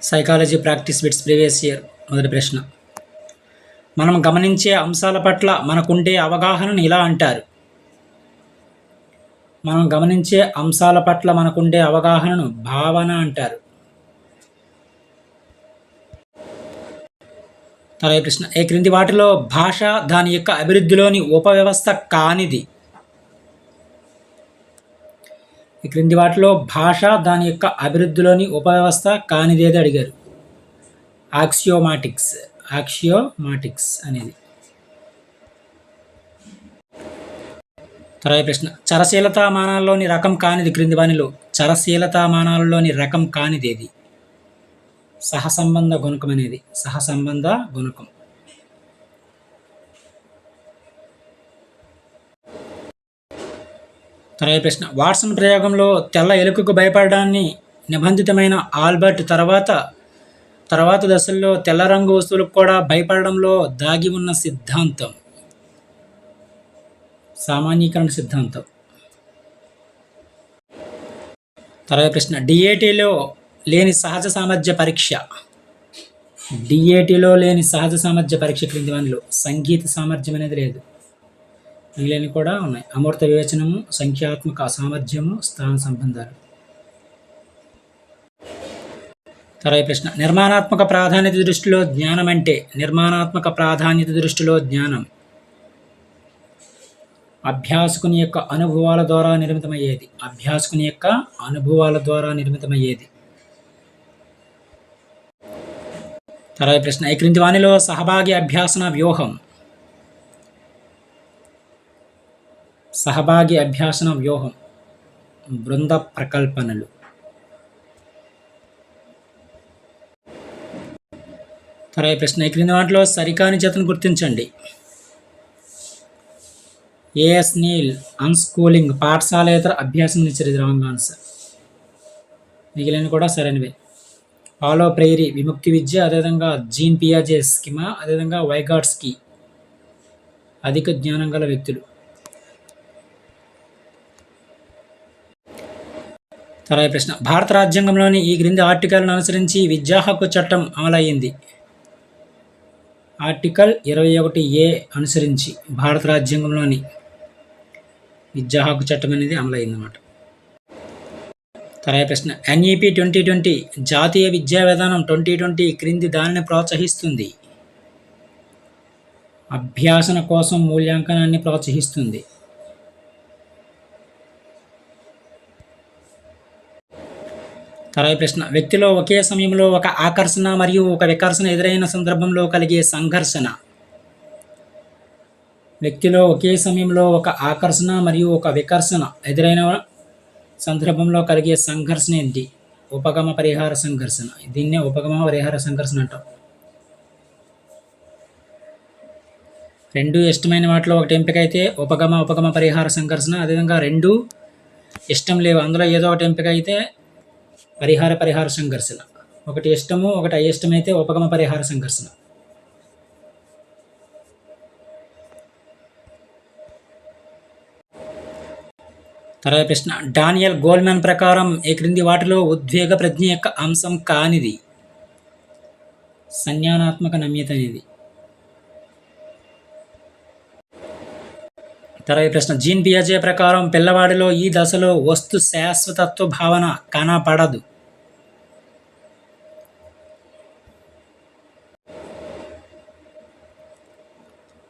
Psychology practice bits previous year. మొదటి ప్రశ్న, మనం గమనించే అంశాల పట్ల మనకుండే అవగాహనను ఇలా అంటారు. మనం గమనించే అంశాల పట్ల మనకుండే అవగాహనను భావన అంటారు. తర్వాత ప్రశ్న, ఈ క్రింది వాటిలో భాష దాని యొక్క అభివృద్ధిలోని ఉపవ్యవస్థ కానిది. ఈ క్రింది వాటిలో భాష దాని యొక్క అభివృద్ధిలోని ఉపవ్యవస్థ కానిదేది అడిగారు. ఆక్సియోమాటిక్స్ అనేది. తర్వాత ప్రశ్న, చరశీలతామానాల్లోని రకం కానిది క్రింది వానిలో చరశీలతామానాలలోని రకం కానిదేది. సహసంబంధ గుణకం అనేది. సహసంబంధ గుణకం. తర్వాత ప్రశ్న, వాట్సన్ ప్రయోగంలో తెల్ల ఎలుకకు భయపడడాన్ని నిబంధితమైన ఆల్బర్ట్ తర్వాత దశల్లో తెల్ల రంగు వస్తువులకు కూడా భయపడడంలో దాగి ఉన్న సిద్ధాంతం. సామాన్యీకరణ సిద్ధాంతం. తర్వాత ప్రశ్న, డిఏటిలో లేని సహజ సామర్థ్య పరీక్ష. డిఏటిలో లేని సహజ సామర్థ్య పరీక్ష క్రింది వానిలో సంగీత సామర్థ్యం అనేది లేదు. మిగిలినవి కూడా ఉన్నాయి. అమూర్త వివేచనము, సంఖ్యాత్మక అసామర్థ్యము, స్థాన సంబంధాలు. తర్వాత ప్రశ్న, నిర్మాణాత్మక ప్రాధాన్యత దృష్టిలో జ్ఞానం అంటే. నిర్మాణాత్మక ప్రాధాన్యత దృష్టిలో జ్ఞానం అభ్యాసకుని యొక్క అనుభవాల ద్వారా నిర్మితమయ్యేది. అభ్యాసకుని యొక్క అనుభవాల ద్వారా నిర్మితమయ్యేది. తర్వాత ప్రశ్న, ఈ క్రింది వానిలో సహభాగి అభ్యాసన వ్యూహం. సహభాగి అభ్యాసన వ్యూహం బృంద ప్రకల్పనలు. తర్వాత ప్రశ్న, ఈ క్రింది వాటిలో సరికాని జతను గుర్తించండి. ఏఎస్ నీల్ అన్స్కూలింగ్ పాఠశాలేతర అభ్యాసం ఇచ్చారు. ఇది రాంగ్ ఆన్సర్. మిగిలినవి కూడా సరైనవే. పాలో ప్రైరీ విముక్తి విద్య, అదేవిధంగా జీన్ పియాజే స్కిమా, అదేవిధంగా వైగాట్స్కీ అధిక జ్ఞానం గల వ్యక్తులు. తర్వాత ప్రశ్న, భారత రాజ్యాంగంలోని ఈ క్రింది ఆర్టికల్ను అనుసరించి విద్యా హక్కు చట్టం అమలయ్యింది. ఆర్టికల్ 21A అనుసరించి భారత రాజ్యాంగంలోని విద్యా హక్కు చట్టం అనేది అమలైందన్నమాట. తర్వాత ప్రశ్న, ఎన్ఈపి 2020 జాతీయ విద్యా విధానం 2020 క్రింది దానిని ప్రోత్సహిస్తుంది. అభ్యాసన కోసం మూల్యాంకనాన్ని ప్రోత్సహిస్తుంది. తర్వాత ప్రశ్న, వ్యక్తిలో ఒకే సమయంలో ఒక ఆకర్షణ మరియు ఒక వికర్షణ ఎదురైన సందర్భంలో కలిగే సంఘర్షణ. వ్యక్తిలో ఒకే సమయంలో ఒక ఆకర్షణ మరియు ఒక వికర్షణ ఎదురైన సందర్భంలో కలిగే సంఘర్షణ ఏంటి? ఉపగమ పరిహార సంఘర్షణ. దీన్నే ఉపగమ పరిహార సంఘర్షణ అంటాం. రెండు ఇష్టమైన వాటిలో ఒకటి ఎంపిక అయితే ఉపగమ పరిహార సంఘర్షణ. అదేవిధంగా రెండు ఇష్టం లేవు, అందులో ఏదో ఒకటి ఎంపిక అయితే పరిహార సంఘర్షణ. ఒకటి ఇష్టము ఒకటి అయిష్టమైతే ఉపగమ పరిహార సంఘర్షణ. తర్వాత ప్రశ్న, డానియల్ గోల్మెన్ ప్రకారం ఈ క్రింది వాటిలో ఉద్వేగ ప్రజ్ఞ యొక్క అంశం కానిది. సంజ్ఞానాత్మక నమ్యత అనేది. తర్వాత ప్రశ్న, జీన్ పియాజే ప్రకారం పిల్లవాడిలో ఈ దశలో వస్తు శాశ్వతత్వ భావన కనపడదు.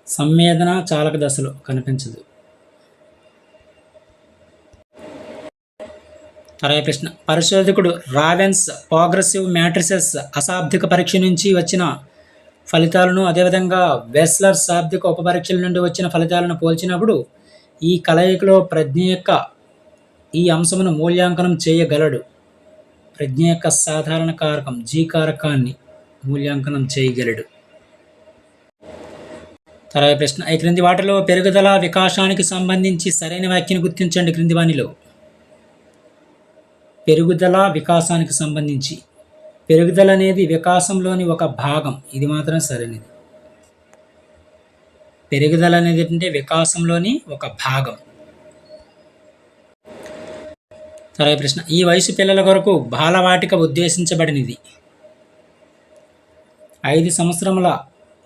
సంవేదన చాలక దశలో కనిపించదు. తర్వాత ప్రశ్న, పరిశోధకుడు రావెన్స్ ప్రోగ్రెసివ్ మ్యాట్రిసెస్ అశాబ్దిక పరీక్ష నుంచి వచ్చిన ఫలితాలను అదేవిధంగా వెస్లర్ శాబ్దిక ఉపపరీక్షల నుండి వచ్చిన ఫలితాలను పోల్చినప్పుడు ఈ కలయికలో ప్రజ్ఞ యొక్క ఈ అంశమును మూల్యాంకనం చేయగలడు. ప్రజ్ఞ యొక్క సాధారణ కారకం జీ కారకాన్ని మూల్యాంకనం చేయగలడు. తర్వాత ప్రశ్న, ఈ క్రింది వాటిలో పెరుగుదల వికాసానికి సంబంధించి సరైన వ్యాఖ్యను గుర్తించండి. క్రింది వానిలో పెరుగుదల వికాసానికి సంబంధించి. పెరుగుదల అనేది వికాసంలోని ఒక భాగం. ఇది మాత్రం సరైనది. పెరుగుదల అనేది అంటే వికాసంలోని ఒక భాగం. తర్వాత ప్రశ్న, ఈ వయసు పిల్లల కొరకు బాలవాటిక ఉద్దేశించబడినది. 5 సంవత్సరముల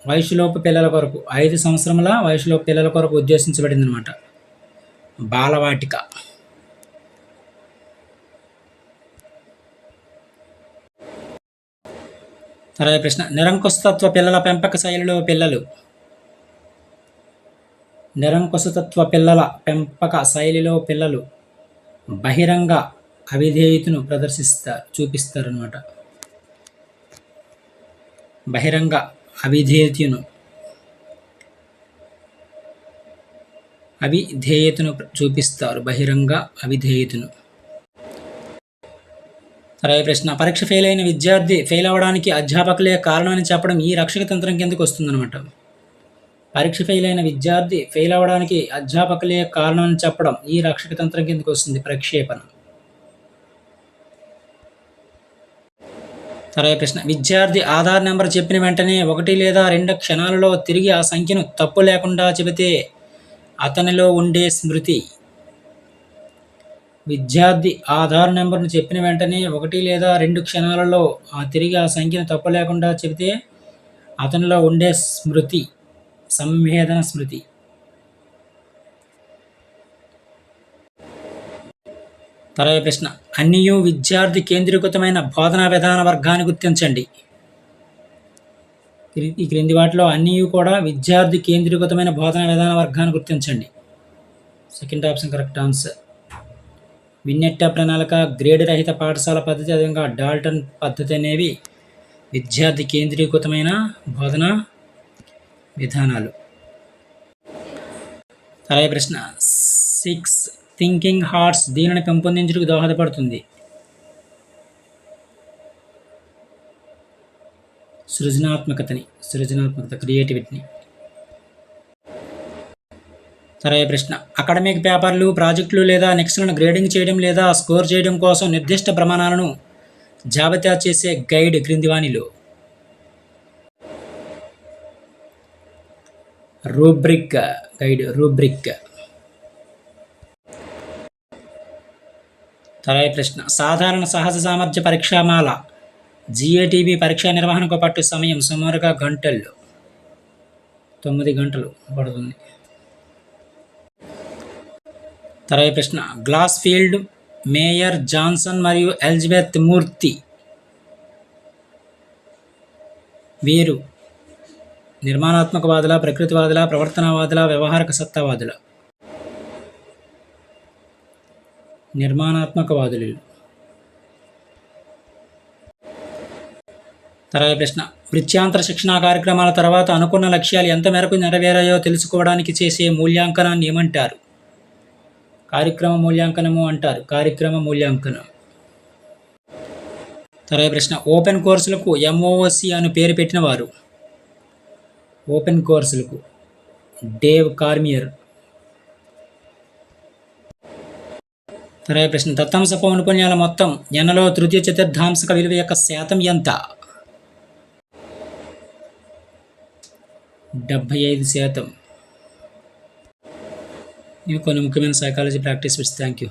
వయసులోపు పిల్లల కొరకు 5 సంవత్సరముల వయసులోపు పిల్లల కొరకు ఉద్దేశించబడింది అనమాట బాలవాటిక. తర్వాత ప్రశ్న, నిరంకుశతత్వ పిల్లల పెంపక శైలిలో పిల్లలు. నిరంకుశతత్వ పిల్లల పెంపక శైలిలో పిల్లలు బహిరంగ అవిధేయతను చూపిస్తారనమాట. బహిరంగ అవిధేయతను చూపిస్తారు. బహిరంగ అవిధేయతను. తర్వాత ప్రశ్న, పరీక్ష ఫెయిల్ అయిన విద్యార్థి ఫెయిల్ అవ్వడానికి అధ్యాపకులే కారణమని చెప్పడం ఈ రక్షక తంత్రం కిందకు వస్తుందన్నమాట. పరీక్ష ఫెయిల్ అయిన విద్యార్థి ఫెయిల్ అవ్వడానికి అధ్యాపకులే కారణమని చెప్పడం ఈ రక్షక తంత్రం కిందకు వస్తుంది. ప్రక్షేపణ. తర్వాత ప్రశ్న, విద్యార్థి ఆధార్ నెంబర్ చెప్పిన వెంటనే 1 లేదా 2 క్షణాలలో తిరిగి ఆ సంఖ్యను తప్పు లేకుండా చెబితే అతనిలో ఉండే స్మృతి. విద్యార్థి ఆధార్ నెంబర్ను చెప్పిన వెంటనే 1 లేదా 2 క్షణాలలో తిరిగి ఆ సంఖ్యను తప్పు లేకుండా చెబితే అతనిలో ఉండే స్మృతి, సంవేదన స్మృతి. తర్వాత ప్రశ్న, అన్నియు విద్యార్థి కేంద్రీకృతమైన బోధనా విధాన వర్గాన్ని గుర్తించండి. ఈ క్రింది వాటిలో అన్నియు కూడా విద్యార్థి కేంద్రీకృతమైన బోధనా విధాన వర్గాన్ని గుర్తించండి. Second option correct answer. విన్నెట్ట ప్రణాళిక, గ్రేడ్ రహిత పాఠశాల పద్ధతి, అదేవిధంగా డాల్టన్ పద్ధతి అనేవి విద్యార్థి కేంద్రీకృతమైన బోధనా విధానాలు. తర్వాత ప్రశ్న 6 థింకింగ్ హార్ట్స్ దీనిని పెంపొందించుటకు దోహదపడుతుంది. సృజనాత్మకత, క్రియేటివిటీని. తర్వాత ప్రశ్న, అకాడమిక్ పేపర్లు, ప్రాజెక్టులు లేదా నెక్స్ట్లను గ్రేడింగ్ చేయడం లేదా స్కోర్ చేయడం కోసం నిర్దిష్ట ప్రమాణాలను జాబితా చేసే గైడ్ క్రింది వానిలో. Rubric guide. తర్వాత ప్రశ్న, సాధారణ సహజ సామర్థ్య పరీక్షామాల GATB పరీక్షా నిర్వహణకు పట్టు సమయం సుమారుగా 9 గంటలు పడుతుంది. తర్వాత ప్రశ్న, గ్లాస్ ఫీల్డ్, మేయర్, జాన్సన్ మరియు ఎలిజబెత్ మూర్తి వీరు నిర్మాణాత్మకవాదుల, ప్రకృతివాదుల, ప్రవర్తనవాదుల, వ్యవహారిక సత్తావాదుల. నిర్మాణాత్మకవాదులు. తర్వాత ప్రశ్న, వృత్యాంతర శిక్షణా కార్యక్రమాల తర్వాత అనుకున్న లక్ష్యాలు ఎంత మేరకు నెరవేరాయో తెలుసుకోవడానికి చేసే మూల్యాంకనాన్ని ఏమంటారు? కార్యక్రమ మూల్యాంకనము అంటారు. తర్వాత ప్రశ్న, ఓపెన్ కోర్సులకు MOOC అని పేరు పెట్టిన వారు. ఓపెన్ కోర్సులకు డేవ్ కార్మియర్. తర్వాత ప్రశ్న, దత్తాంశ పౌనపున్యాల మొత్తం Nలో తృతీయ చతుర్థాంశక విలువ యొక్క శాతం ఎంత? 75%. ఇవి కొన్ని ముఖ్యమైన psychology practice bits. Thank you.